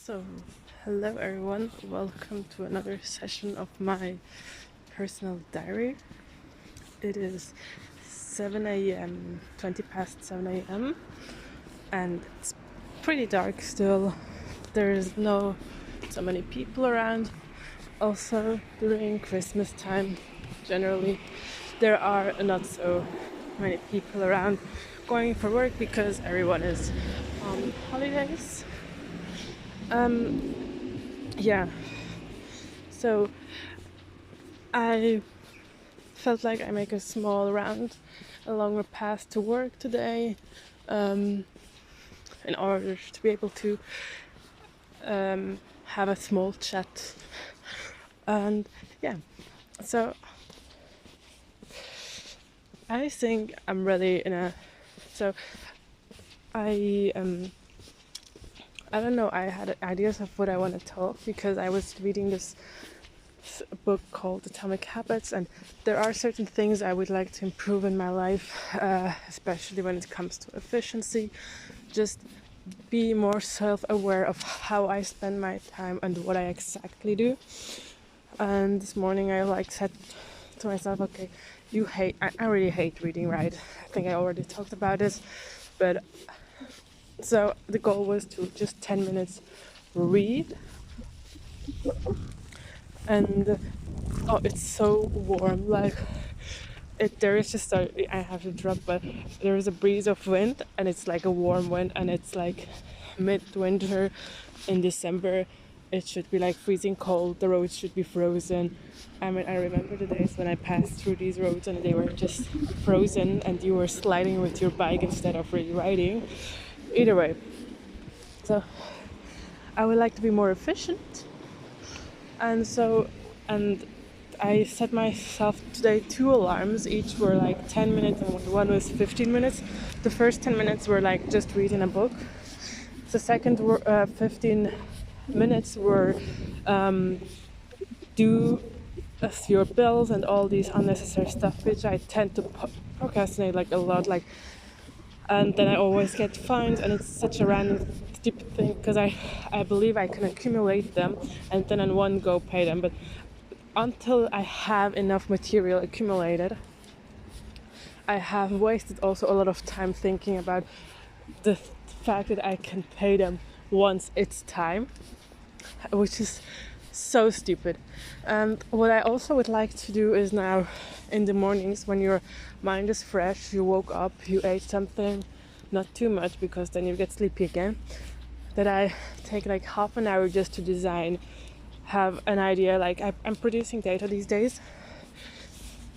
So, hello everyone, welcome to another session of my personal diary. It is 7 a.m., 20 past 7 a.m., and it's pretty dark still. There's no so many people around. Also, during Christmas time, generally, there are not so many people around going for work because everyone is on holidays. Yeah, so I felt like I make a small round along the path to work today, um, in order to be able to have a small chat. And yeah, so I think I'm really in a. So I I don't know. I had ideas of what I want to talk because I was reading this book called Atomic Habits, and there are certain things I would like to improve in my life, especially when it comes to efficiency. Just be more self-aware of how I spend my time and what I exactly do. And this morning I said to myself, okay, I really hate reading, right? I think I already talked about this, but so the goal was to just 10 minutes read. And oh, it's so warm, like there is just I have to drop, but there is a breeze of wind, and it's like a warm wind, and it's like midwinter in December. It should be like freezing cold, the roads should be frozen. I mean, I remember the days when I passed through these roads and they were just frozen and you were sliding with your bike instead of really riding. Either way, so I would like to be more efficient, and and I set myself today two alarms. Each were like 10 minutes and one was 15 minutes. The first 10 minutes were like just reading a book. The second 15 minutes were do your bills and all these unnecessary stuff, which I tend to procrastinate like a lot. And then I always get fines, and it's such a random stupid thing because I believe I can accumulate them and then in one go pay them. But until I have enough material accumulated, I have wasted also a lot of time thinking about the fact that I can pay them once it's time, which is so stupid. And what I also would like to do is now in the mornings when your mind is fresh, you woke up, you ate something, not too much because then you get sleepy again, that I take like half an hour just to design, have an idea. Like I'm producing data these days,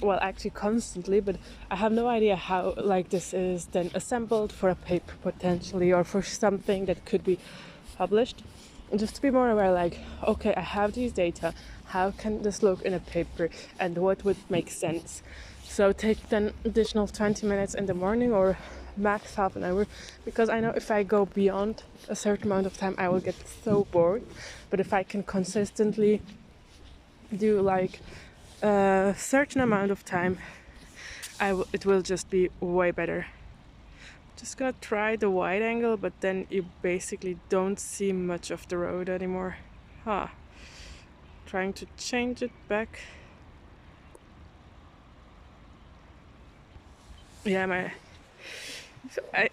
well actually constantly, but I have no idea how like this is then assembled for a paper potentially or for something that could be published. And just to be more aware, like, okay, I have these data, how can this look in a paper and what would make sense? So take then additional 20 minutes in the morning or max half an hour, because I know if I go beyond a certain amount of time I will get so bored. But if I can consistently do like a certain amount of time, it will just be way better. Just gonna try the wide angle, but then you basically don't see much of the road anymore. Trying to change it back. Yeah,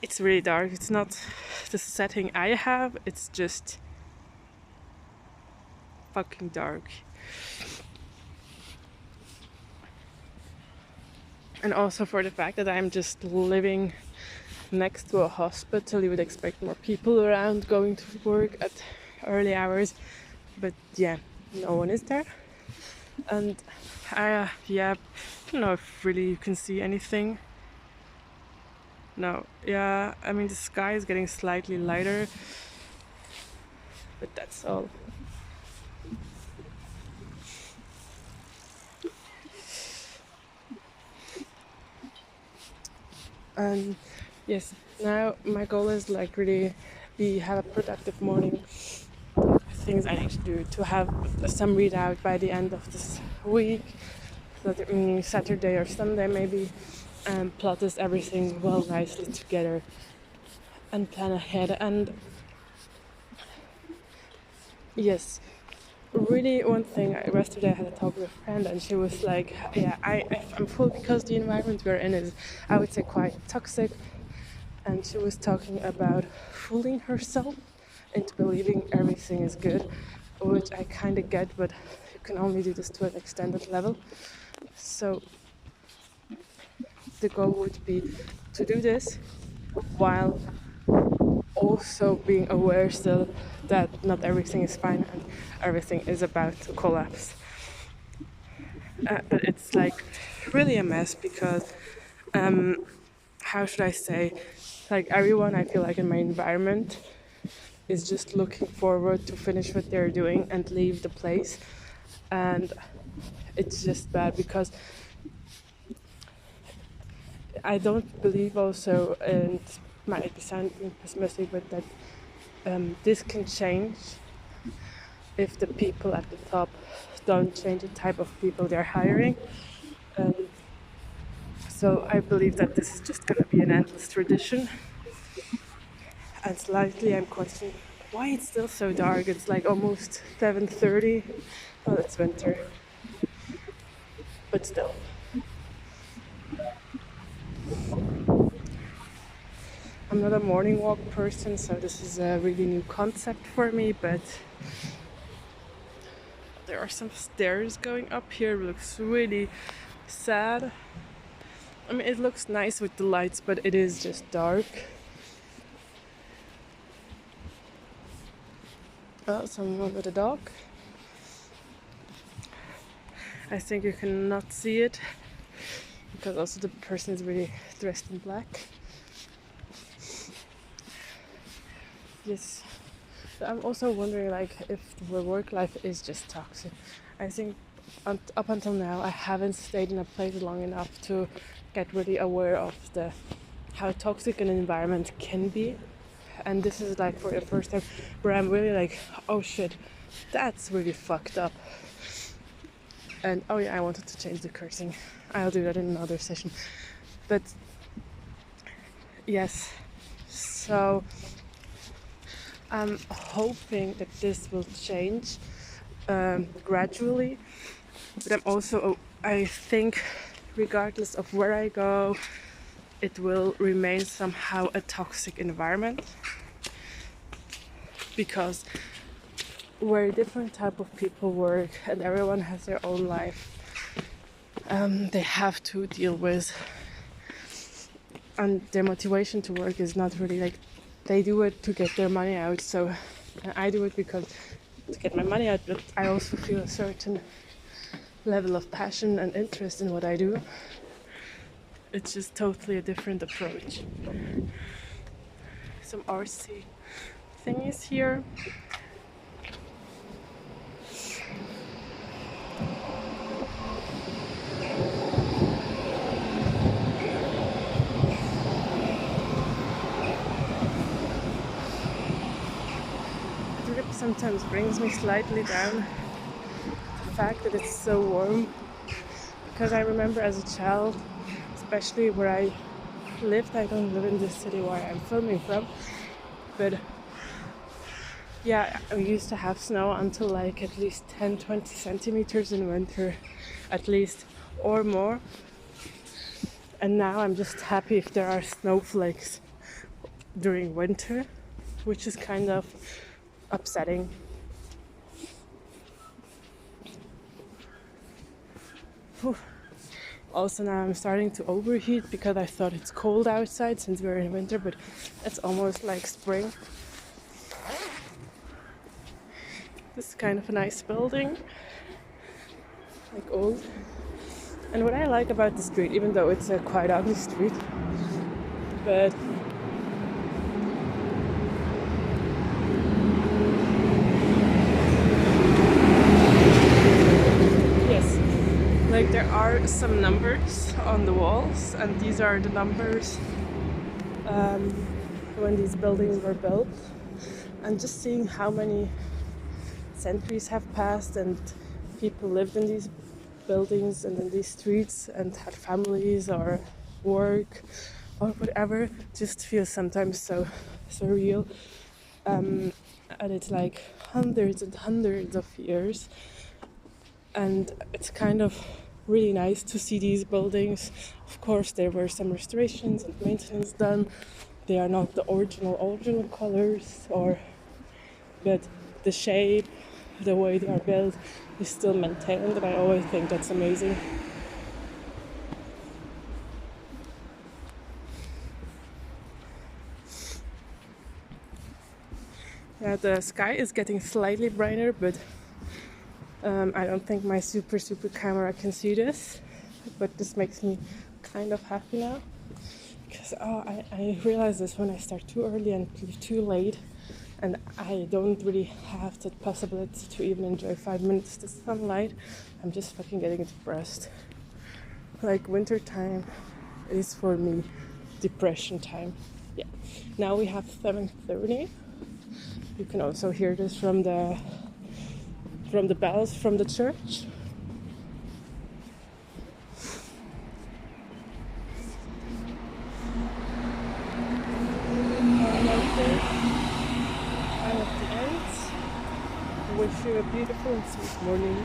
it's really dark. It's not the setting I have, it's just fucking dark. And also for the fact that I'm just living next to a hospital, you would expect more people around going to work at early hours, but yeah, no one is there. And I don't know if really you can see anything. No, yeah, I mean the sky is getting slightly lighter, but that's all. And yes, now my goal is like really have a productive morning. Things I need to do to have some readout by the end of this week, so that meaning Saturday or Sunday maybe, and plot this everything well nicely together and plan ahead. And Yes, really one thing. Yesterday I had a talk with a friend and she was like, yeah, I'm full because the environment we're in is, I would say, quite toxic. And she was talking about fooling herself into believing everything is good, which I kind of get, but you can only do this to an extended level. So the goal would be to do this while also being aware still that not everything is fine and everything is about to collapse. But it's like really a mess because, how should I say, like everyone I feel like in my environment is just looking forward to finish what they're doing and leave the place. And it's just bad because I don't believe also, and might be sounding pessimistic, but that this can change if the people at the top don't change the type of people they're hiring. Um, so I believe that this is just going to be an endless tradition. And slightly I'm questioning why it's still so dark. It's like almost 7:30. Well, it's winter, but still. I'm not a morning walk person, so this is a really new concept for me, but there are some stairs going up here. It looks really sad. I mean, it looks nice with the lights, but it is just dark. Oh, someone with a dog. I think you cannot see it because also the person is really dressed in black. Yes. I'm also wondering like if the work life is just toxic. I think up until now I haven't stayed in a place long enough to get really aware of the how toxic an environment can be. And this is like for the first time where I'm really like, oh shit, that's really fucked up. And oh yeah, I wanted to change the cursing. I'll do that in another session. But yes, so I'm hoping that this will change gradually. But I'm also, I think, regardless of where I go, it will remain somehow a toxic environment because where different type of people work and everyone has their own life, they have to deal with, and their motivation to work is not really like they do it to get their money out. So I do it because to get my money out, but I also feel a certain level of passion and interest in what I do. It's just totally a different approach. Some RC thingies here. It sometimes brings me slightly down the fact that it's so warm, because I remember as a child, especially where I lived, I don't live in the city where I'm filming from, but yeah, we used to have snow until like at least 10-20 centimeters in winter, at least, or more. And now I'm just happy if there are snowflakes during winter, which is kind of upsetting. Whew. Also now I'm starting to overheat because I thought it's cold outside since we're in winter, but it's almost like spring. This is kind of a nice building, like old. And what I like about the street, even though it's a quite ugly street, but yes, like there are some numbers on the walls, and these are the numbers when these buildings were built. And just seeing how many centuries have passed and people lived in these buildings and in these streets and had families or work or whatever just feels sometimes so surreal. and it's like hundreds and hundreds of years. And it's kind of really nice to see these buildings. Of course, there were some restorations and maintenance done. They are not the original colors, but the shape, the way they are built is still maintained, and I always think that's amazing. Yeah, the sky is getting slightly brighter, but I don't think my super camera can see this, but this makes me kind of happy now, because I realize this when I start too early and leave too late, and I don't really have the possibility to even enjoy 5 minutes of sunlight. I'm just fucking getting depressed. Like winter time is for me depression time. Yeah. Now we have 7:30. You can also hear this from the bells from the church. I'm at the end. I wish you a beautiful and sweet morning.